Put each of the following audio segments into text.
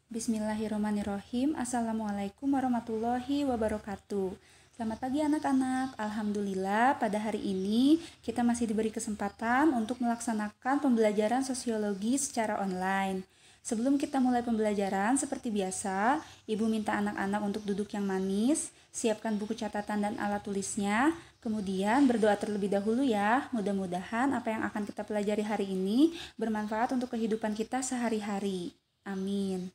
Bismillahirrahmanirrahim. Assalamualaikum warahmatullahi wabarakatuh. Selamat pagi anak-anak. Alhamdulillah pada hari ini kita masih diberi kesempatan untuk melaksanakan pembelajaran sosiologi secara online. Sebelum kita mulai pembelajaran, seperti biasa, Ibu minta anak-anak untuk duduk yang manis, siapkan buku catatan dan alat tulisnya, kemudian berdoa terlebih dahulu ya. Mudah-mudahan apa yang akan kita pelajari hari ini bermanfaat untuk kehidupan kita sehari-hari. Amin.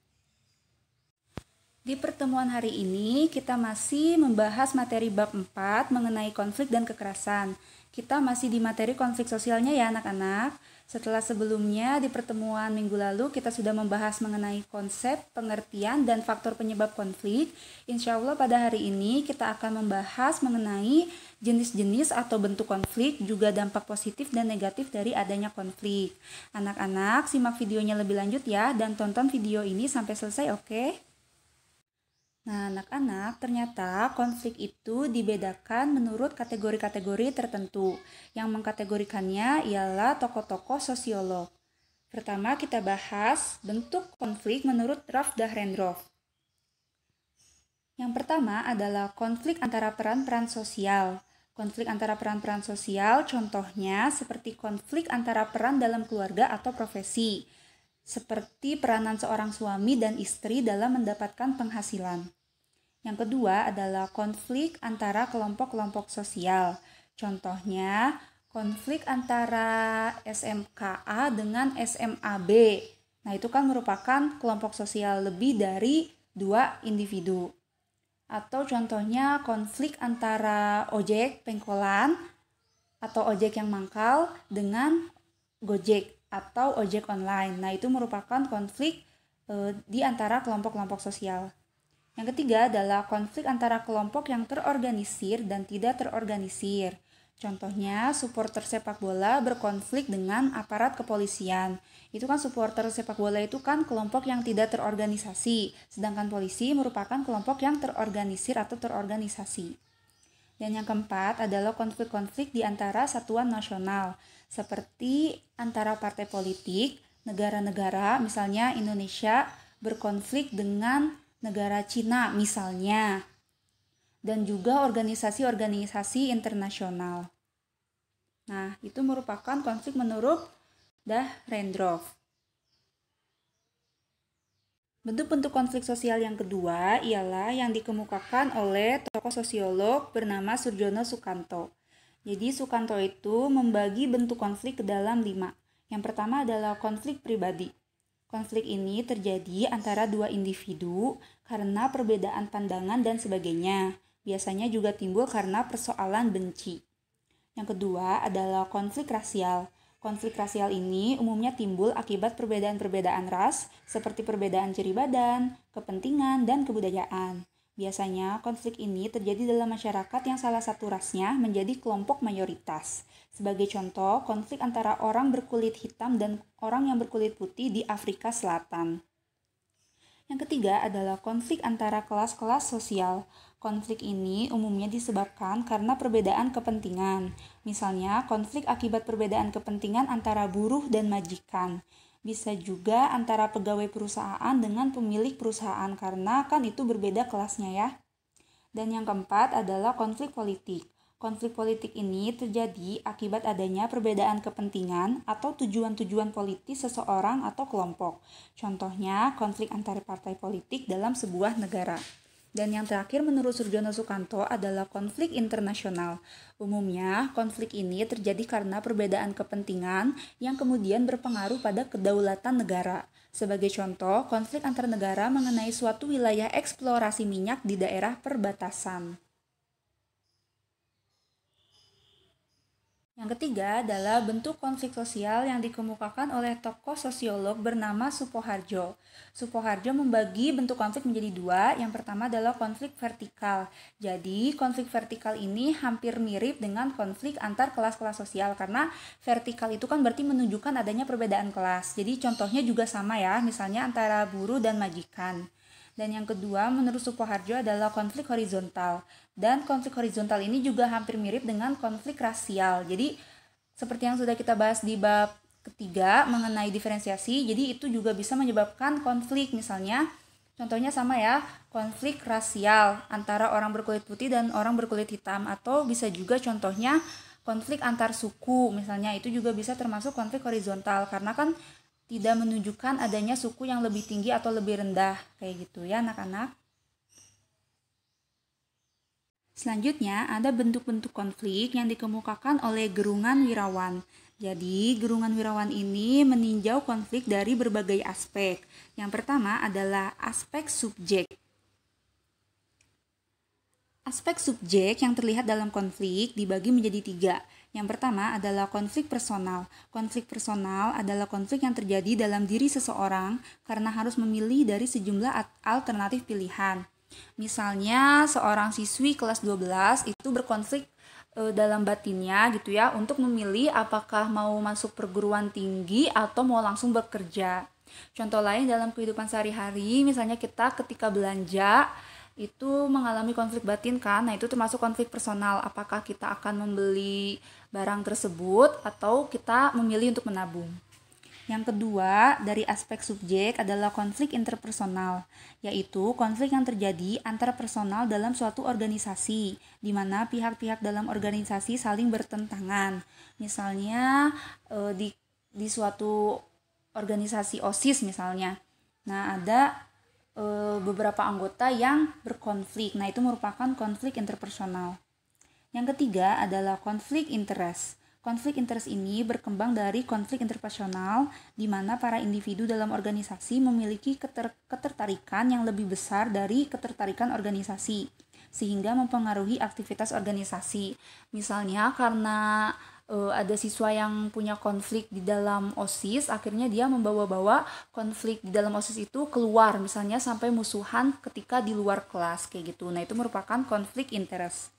Di pertemuan hari ini, kita masih membahas materi bab 4 mengenai konflik dan kekerasan. Kita masih di materi konflik sosialnya ya anak-anak. Setelah sebelumnya di pertemuan minggu lalu kita sudah membahas mengenai konsep, pengertian, dan faktor penyebab konflik. Insya Allah pada hari ini kita akan membahas mengenai jenis-jenis atau bentuk konflik, juga dampak positif dan negatif dari adanya konflik. Anak-anak simak videonya lebih lanjut ya, dan tonton video ini sampai selesai, oke? Nah, anak-anak, ternyata konflik itu dibedakan menurut kategori-kategori tertentu. Yang mengkategorikannya ialah tokoh-tokoh sosiolog. Pertama, kita bahas bentuk konflik menurut Ralph Dahrendorf. Yang pertama adalah konflik antara peran-peran sosial. Konflik antara peran-peran sosial contohnya seperti konflik antara peran dalam keluarga atau profesi, seperti peranan seorang suami dan istri dalam mendapatkan penghasilan. Yang kedua adalah konflik antara kelompok-kelompok sosial. Contohnya, konflik antara SMKA dengan SMAB. Nah, itu kan merupakan kelompok sosial lebih dari 2 individu. Atau contohnya konflik antara ojek pengkolan atau ojek yang mangkal dengan Gojek atau ojek online. Nah, itu merupakan konflik di antara kelompok-kelompok sosial. Yang ketiga adalah konflik antara kelompok yang terorganisir dan tidak terorganisir. Contohnya, supporter sepak bola berkonflik dengan aparat kepolisian. Itu kan supporter sepak bola itu kan kelompok yang tidak terorganisasi, sedangkan polisi merupakan kelompok yang terorganisir atau terorganisasi. Dan yang keempat adalah konflik-konflik di antara satuan nasional, seperti antara partai politik, negara-negara, misalnya Indonesia berkonflik dengan negara Cina misalnya, dan juga organisasi-organisasi internasional. Nah, itu merupakan konflik menurut Dahrendorf. Bentuk-bentuk konflik sosial yang kedua ialah yang dikemukakan oleh tokoh sosiolog bernama Surjono Sukanto. Jadi Sukanto itu membagi bentuk konflik ke dalam 5. Yang pertama adalah konflik pribadi. Konflik ini terjadi antara 2 individu karena perbedaan pandangan dan sebagainya. Biasanya juga timbul karena persoalan benci. Yang kedua adalah konflik rasial. Konflik rasial ini umumnya timbul akibat perbedaan-perbedaan ras, seperti perbedaan ciri badan, kepentingan, dan kebudayaan. Biasanya konflik ini terjadi dalam masyarakat yang salah satu rasnya menjadi kelompok mayoritas. Sebagai contoh, konflik antara orang berkulit hitam dan orang yang berkulit putih di Afrika Selatan. Yang ketiga adalah konflik antara kelas-kelas sosial. Konflik ini umumnya disebabkan karena perbedaan kepentingan. Misalnya, konflik akibat perbedaan kepentingan antara buruh dan majikan. Bisa juga antara pegawai perusahaan dengan pemilik perusahaan karena kan itu berbeda kelasnya ya. Dan yang keempat adalah konflik politik. Konflik politik ini terjadi akibat adanya perbedaan kepentingan atau tujuan-tujuan politis seseorang atau kelompok. Contohnya, konflik antar partai politik dalam sebuah negara. Dan yang terakhir menurut Surjono Sukanto adalah konflik internasional. Umumnya, konflik ini terjadi karena perbedaan kepentingan yang kemudian berpengaruh pada kedaulatan negara. Sebagai contoh, konflik antar negara mengenai suatu wilayah eksplorasi minyak di daerah perbatasan. Yang ketiga adalah bentuk konflik sosial yang dikemukakan oleh tokoh sosiolog bernama Supoharjo. Supoharjo membagi bentuk konflik menjadi 2. Yang pertama adalah konflik vertikal. Jadi, konflik vertikal ini hampir mirip dengan konflik antar kelas-kelas sosial karena vertikal itu kan berarti menunjukkan adanya perbedaan kelas. Jadi, contohnya juga sama ya, misalnya antara buruh dan majikan. Dan yang kedua menurut Supoharjo adalah konflik horizontal. Dan konflik horizontal ini juga hampir mirip dengan konflik rasial. Jadi seperti yang sudah kita bahas di bab ketiga mengenai diferensiasi, jadi itu juga bisa menyebabkan konflik. Misalnya Contohnya sama ya, konflik rasial antara orang berkulit putih dan orang berkulit hitam, atau bisa juga contohnya konflik antar suku, misalnya itu juga bisa termasuk konflik horizontal karena kan tidak menunjukkan adanya suku yang lebih tinggi atau lebih rendah, kayak gitu ya anak-anak. Selanjutnya, ada bentuk-bentuk konflik yang dikemukakan oleh Gerungan Wirawan. Jadi, Gerungan Wirawan ini meninjau konflik dari berbagai aspek. Yang pertama adalah aspek subjek. Aspek subjek yang terlihat dalam konflik dibagi menjadi 3. Yang pertama adalah konflik personal. Konflik personal adalah konflik yang terjadi dalam diri seseorang karena harus memilih dari sejumlah alternatif pilihan. Misalnya seorang siswi kelas 12 itu berkonflik dalam batinnya gitu ya untuk memilih apakah mau masuk perguruan tinggi atau mau langsung bekerja. Contoh lain dalam kehidupan sehari-hari, misalnya kita ketika belanja itu mengalami konflik batin kan, nah itu termasuk konflik personal, apakah kita akan membeli barang tersebut atau kita memilih untuk menabung. Yang kedua, dari aspek subjek adalah konflik interpersonal, yaitu konflik yang terjadi antara personal dalam suatu organisasi, di mana pihak-pihak dalam organisasi saling bertentangan. Misalnya di suatu organisasi OSIS misalnya. Nah, ada beberapa anggota yang berkonflik. Nah, itu merupakan konflik interpersonal. Yang ketiga adalah konflik interest. Konflik interest ini berkembang dari konflik interpersonal di mana para individu dalam organisasi memiliki ketertarikan yang lebih besar dari ketertarikan organisasi sehingga mempengaruhi aktivitas organisasi. Misalnya karena ada siswa yang punya konflik di dalam OSIS, akhirnya dia membawa-bawa konflik di dalam OSIS itu keluar, misalnya sampai musuhan ketika di luar kelas kayak gitu. Nah, itu merupakan konflik interest.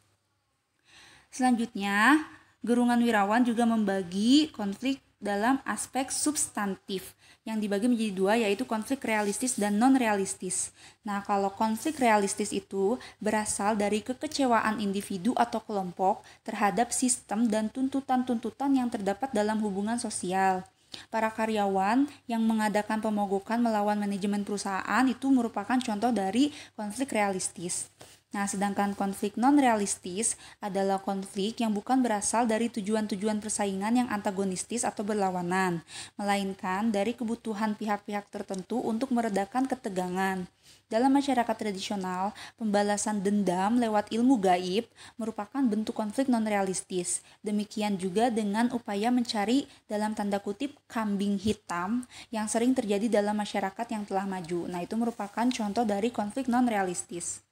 Selanjutnya, Gerungan Wirawan juga membagi konflik dalam aspek substantif yang dibagi menjadi 2, yaitu konflik realistis dan non-realistis. Nah, kalau konflik realistis itu berasal dari kekecewaan individu atau kelompok terhadap sistem dan tuntutan-tuntutan yang terdapat dalam hubungan sosial. Para karyawan yang mengadakan pemogokan melawan manajemen perusahaan itu merupakan contoh dari konflik realistis. Nah, sedangkan konflik non-realistis adalah konflik yang bukan berasal dari tujuan-tujuan persaingan yang antagonistis atau berlawanan, melainkan dari kebutuhan pihak-pihak tertentu untuk meredakan ketegangan. Dalam masyarakat tradisional, pembalasan dendam lewat ilmu gaib merupakan bentuk konflik non-realistis. Demikian juga dengan upaya mencari dalam tanda kutip kambing hitam yang sering terjadi dalam masyarakat yang telah maju. Nah, itu merupakan contoh dari konflik non-realistis.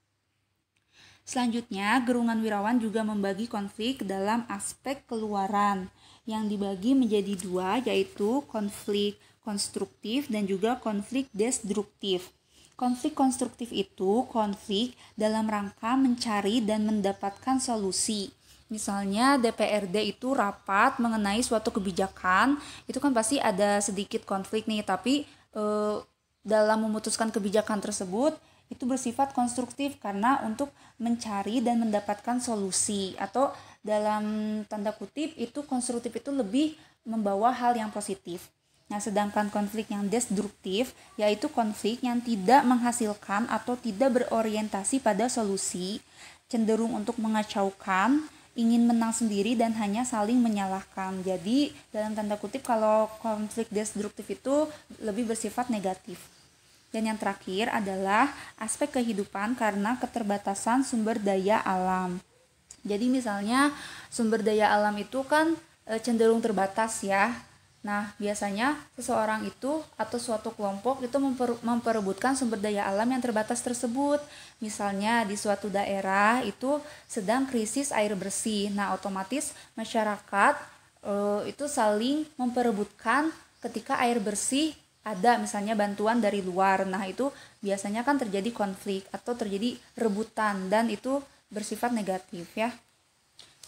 Selanjutnya, Gerungan Wirawan juga membagi konflik dalam aspek keluaran yang dibagi menjadi 2, yaitu konflik konstruktif dan juga konflik destruktif. Konflik konstruktif itu konflik dalam rangka mencari dan mendapatkan solusi. Misalnya DPRD itu rapat mengenai suatu kebijakan, itu kan pasti ada sedikit konflik nih, tapi dalam memutuskan kebijakan tersebut itu bersifat konstruktif karena untuk mencari dan mendapatkan solusi, atau dalam tanda kutip itu konstruktif itu lebih membawa hal yang positif. Nah, sedangkan konflik yang destruktif yaitu konflik yang tidak menghasilkan atau tidak berorientasi pada solusi, cenderung untuk mengacaukan, ingin menang sendiri dan hanya saling menyalahkan. Jadi dalam tanda kutip kalau konflik destruktif itu lebih bersifat negatif. Dan yang terakhir adalah aspek kehidupan karena keterbatasan sumber daya alam. Jadi misalnya sumber daya alam itu kan cenderung terbatas ya. Nah, biasanya seseorang itu atau suatu kelompok itu memperebutkan sumber daya alam yang terbatas tersebut. Misalnya di suatu daerah itu sedang krisis air bersih. Nah, otomatis masyarakat itu saling memperebutkan ketika air bersih ada misalnya bantuan dari luar. Nah, itu biasanya kan terjadi konflik atau terjadi rebutan dan itu bersifat negatif ya.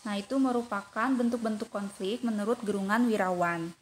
Nah, itu merupakan bentuk-bentuk konflik menurut Gerungan Wirawan.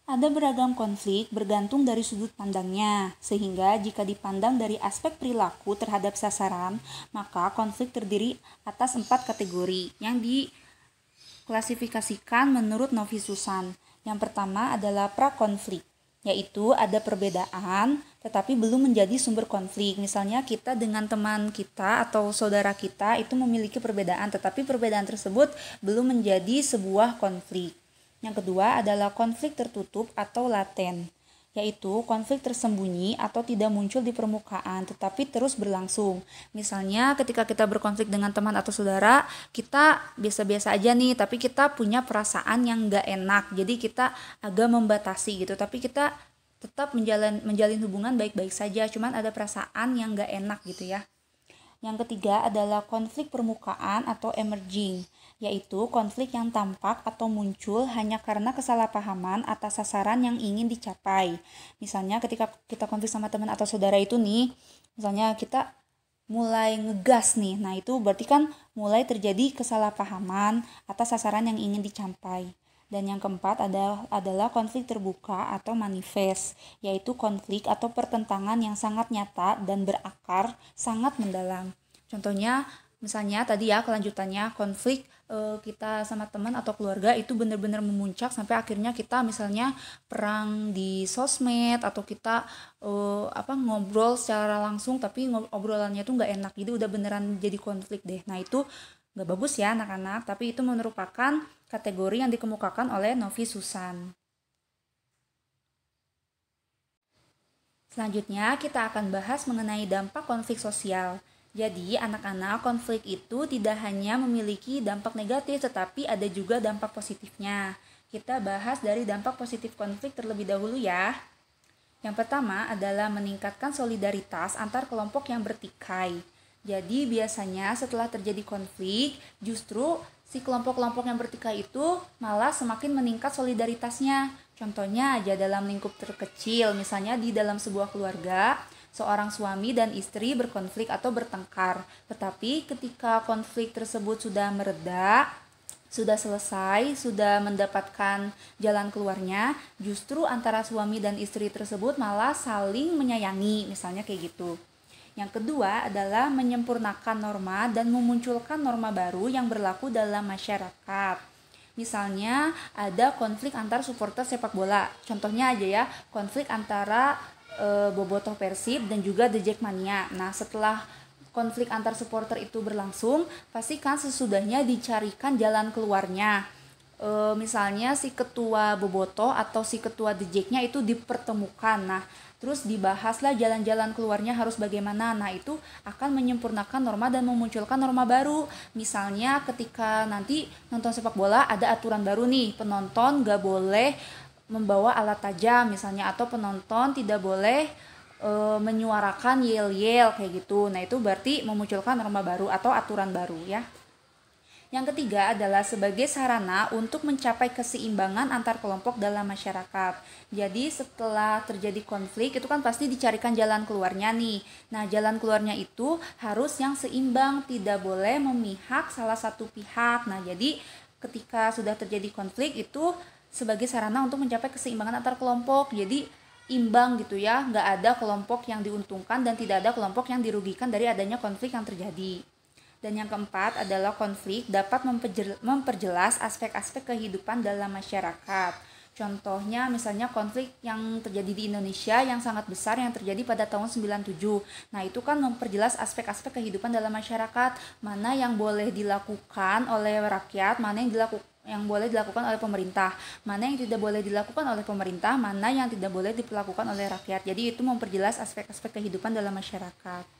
Ada beragam konflik bergantung dari sudut pandangnya, sehingga jika dipandang dari aspek perilaku terhadap sasaran, maka konflik terdiri atas 4 kategori yang diklasifikasikan menurut Novi Susan. Yang pertama adalah prakonflik. yaitu ada perbedaan tetapi belum menjadi sumber konflik. Misalnya kita dengan teman kita atau saudara kita itu memiliki perbedaan, tetapi perbedaan tersebut belum menjadi sebuah konflik. Yang kedua adalah konflik tertutup atau laten, yaitu konflik tersembunyi atau tidak muncul di permukaan tetapi terus berlangsung. Misalnya ketika kita berkonflik dengan teman atau saudara, kita biasa-biasa aja nih, tapi kita punya perasaan yang gak enak, jadi kita agak membatasi gitu, tapi kita tetap menjalin hubungan baik-baik saja, cuman ada perasaan yang gak enak gitu ya. Yang ketiga adalah konflik permukaan atau emerging, yaitu konflik yang tampak atau muncul hanya karena kesalahpahaman atas sasaran yang ingin dicapai. Misalnya ketika kita konflik sama teman atau saudara itu nih, misalnya kita mulai ngegas nih, nah itu berarti kan mulai terjadi kesalahpahaman atas sasaran yang ingin dicapai. Dan yang keempat adalah konflik terbuka atau manifest, yaitu konflik atau pertentangan yang sangat nyata dan berakar sangat mendalam. Contohnya, misalnya tadi ya kelanjutannya konflik kita sama teman atau keluarga itu benar-benar memuncak sampai akhirnya kita misalnya perang di sosmed atau kita ngobrol secara langsung tapi obrolannya itu nggak enak, jadi udah beneran jadi konflik deh. Nah itu nggak bagus ya anak-anak, tapi itu merupakan kategori yang dikemukakan oleh Novi Susan. Selanjutnya kita akan bahas mengenai dampak konflik sosial. Jadi anak-anak, konflik itu tidak hanya memiliki dampak negatif tetapi ada juga dampak positifnya. Kita bahas dari dampak positif konflik terlebih dahulu ya. Yang pertama adalah meningkatkan solidaritas antar kelompok yang bertikai. Jadi biasanya setelah terjadi konflik, justru si kelompok-kelompok yang bertikai itu malah semakin meningkat solidaritasnya. Contohnya aja dalam lingkup terkecil, misalnya di dalam sebuah keluarga, seorang suami dan istri berkonflik atau bertengkar. Tetapi ketika konflik tersebut sudah mereda, sudah selesai, sudah mendapatkan jalan keluarnya, justru antara suami dan istri tersebut malah saling menyayangi, misalnya kayak gitu. Yang kedua adalah menyempurnakan norma dan memunculkan norma baru yang berlaku dalam masyarakat. Misalnya ada konflik antar supporter sepak bola. Contohnya aja ya, konflik antara Bobotoh Persib dan juga The Jackmania. Nah, setelah konflik antar supporter itu berlangsung, pastikan sesudahnya dicarikan jalan keluarnya. Misalnya si ketua Bobotoh atau si ketua The Jack-nya itu dipertemukan. Nah, terus dibahaslah jalan-jalan keluarnya harus bagaimana. Nah, itu akan menyempurnakan norma dan memunculkan norma baru. Misalnya ketika nanti nonton sepak bola ada aturan baru nih, penonton gak boleh membawa alat tajam misalnya, atau penonton tidak boleh menyuarakan yel-yel kayak gitu. Nah, itu berarti memunculkan norma baru atau aturan baru ya. Yang ketiga adalah sebagai sarana untuk mencapai keseimbangan antar kelompok dalam masyarakat. Jadi setelah terjadi konflik itu kan pasti dicarikan jalan keluarnya nih. Nah, jalan keluarnya itu harus yang seimbang, tidak boleh memihak salah satu pihak. Nah, jadi ketika sudah terjadi konflik itu sebagai sarana untuk mencapai keseimbangan antar kelompok. Jadi imbang gitu ya, nggak ada kelompok yang diuntungkan dan tidak ada kelompok yang dirugikan dari adanya konflik yang terjadi. Dan yang keempat adalah konflik dapat memperjelas aspek-aspek kehidupan dalam masyarakat. Contohnya misalnya konflik yang terjadi di Indonesia yang sangat besar yang terjadi pada tahun 97. Nah, itu kan memperjelas aspek-aspek kehidupan dalam masyarakat, mana yang boleh dilakukan oleh rakyat, mana yang boleh dilakukan oleh pemerintah, mana yang tidak boleh dilakukan oleh pemerintah, mana yang tidak boleh dilakukan oleh rakyat. Jadi itu memperjelas aspek-aspek kehidupan dalam masyarakat.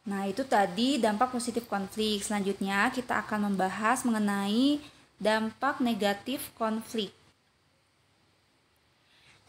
Nah, itu tadi dampak positif konflik. Selanjutnya kita akan membahas mengenai dampak negatif konflik.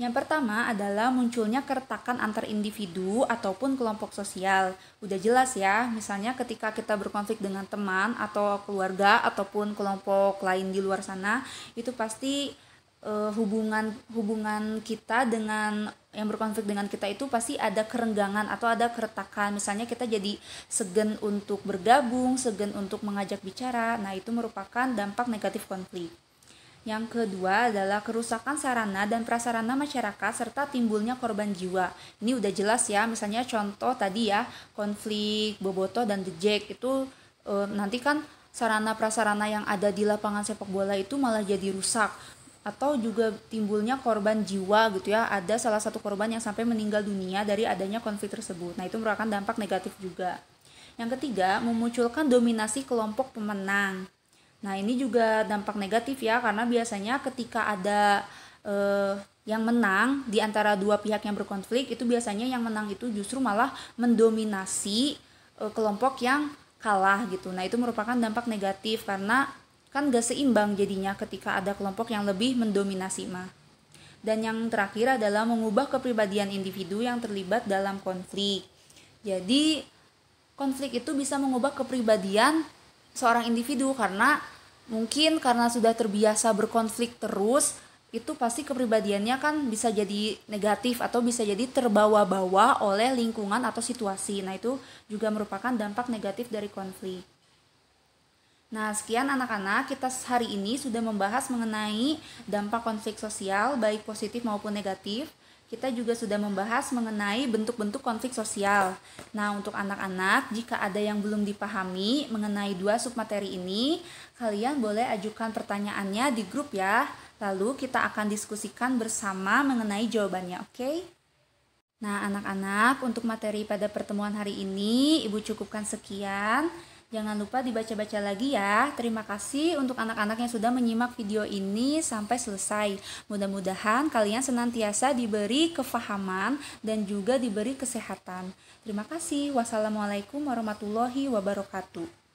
Yang pertama adalah munculnya keretakan antar individu ataupun kelompok sosial. Udah jelas ya, misalnya ketika kita berkonflik dengan teman atau keluarga ataupun kelompok lain di luar sana, itu pasti hubungan kita dengan yang berkonflik dengan kita itu pasti ada kerenggangan atau ada keretakan. Misalnya kita jadi segan untuk bergabung, segan untuk mengajak bicara. Nah, itu merupakan dampak negatif konflik. Yang kedua adalah kerusakan sarana dan prasarana masyarakat serta timbulnya korban jiwa. Ini udah jelas ya, misalnya contoh tadi ya, konflik Bobotoh dan The Jack itu nanti kan sarana prasarana yang ada di lapangan sepak bola itu malah jadi rusak. atau juga timbulnya korban jiwa gitu ya. Ada salah satu korban yang sampai meninggal dunia dari adanya konflik tersebut. Nah, itu merupakan dampak negatif juga. Yang ketiga, memunculkan dominasi kelompok pemenang. Nah, ini juga dampak negatif ya, karena biasanya ketika ada yang menang di antara dua pihak yang berkonflik, itu biasanya yang menang itu justru malah mendominasi kelompok yang kalah gitu. Nah, itu merupakan dampak negatif karena kan gak seimbang jadinya ketika ada kelompok yang lebih mendominasi mah. Dan yang terakhir adalah mengubah kepribadian individu yang terlibat dalam konflik. Jadi konflik itu bisa mengubah kepribadian seorang individu karena mungkin karena sudah terbiasa berkonflik terus, itu pasti kepribadiannya kan bisa jadi negatif atau bisa jadi terbawa-bawa oleh lingkungan atau situasi. Nah, itu juga merupakan dampak negatif dari konflik. Nah, sekian anak-anak, kita hari ini sudah membahas mengenai dampak konflik sosial, baik positif maupun negatif. Kita juga sudah membahas mengenai bentuk-bentuk konflik sosial. Nah, untuk anak-anak, jika ada yang belum dipahami mengenai dua submateri ini, kalian boleh ajukan pertanyaannya di grup ya. Lalu kita akan diskusikan bersama mengenai jawabannya, oke? Nah, anak-anak, untuk materi pada pertemuan hari ini, Ibu cukupkan sekian. Jangan lupa dibaca-baca lagi ya. Terima kasih untuk anak-anak yang sudah menyimak video ini sampai selesai. Mudah-mudahan kalian senantiasa diberi kefahaman dan juga diberi kesehatan. Terima kasih. Wassalamualaikum warahmatullahi wabarakatuh.